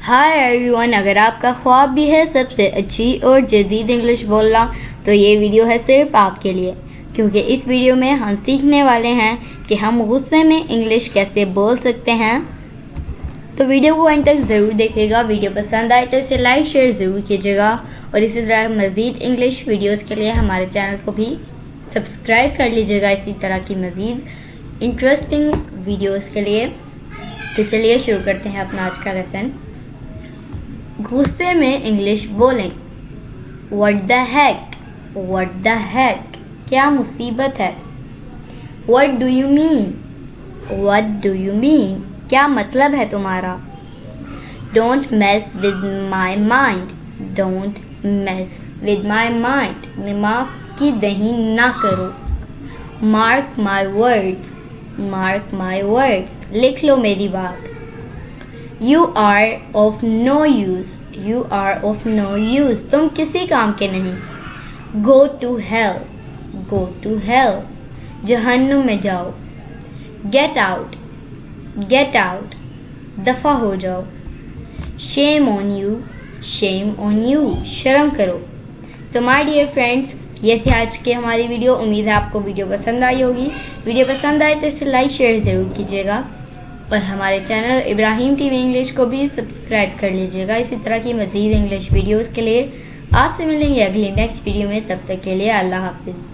Hi everyone, अगर आपका ख्वाब भी है सबसे अच्छी और जदीद इंग्लिश बोलना तो ये वीडियो है सिर्फ आपके लिए, क्योंकि इस वीडियो में हम सीखने वाले हैं कि हम गुस्से में इंग्लिश कैसे बोल सकते हैं। तो वीडियो को अंत तक ज़रूर देखिएगा। वीडियो पसंद आए तो इसे लाइक शेयर ज़रूर कीजिएगा और इसी तरह मज़ीद इंग्लिश वीडियोज़ के लिए हमारे चैनल को भी सब्सक्राइब कर लीजिएगा इसी तरह की मज़ीद इंटरेस्टिंग वीडियोज़ के लिए। तो चलिए शुरू करते हैं अपना आज का लेसन। गुस्से में इंग्लिश बोलें। What the heck? What the heck? क्या मुसीबत है? What do you mean? What do you mean? क्या मतलब है तुम्हारा? Don't mess with my mind. Don't mess with my mind. दिमाग की दही ना करो। Mark my words. Mark my words. लिख लो मेरी बात। You are of no use. You are of no use. तुम किसी काम के नहीं। Go to hell. Go to hell. जहन्नुम में जाओ। Get out. Get out. दफा हो जाओ। Shame on you. Shame on you. शर्म करो। तो माय डियर फ्रेंड्स, ये थी आज की हमारी वीडियो। उम्मीद है आपको वीडियो पसंद आई होगी। वीडियो पसंद आए तो इसे लाइक शेयर ज़रूर कीजिएगा और हमारे चैनल इब्राहिम टीवी इंग्लिश को भी सब्सक्राइब कर लीजिएगा इसी तरह की मज़ीद इंग्लिश वीडियोस के लिए। आपसे मिलेंगे अगली नेक्स्ट वीडियो में, तब तक के लिए अल्लाह हाफिज़।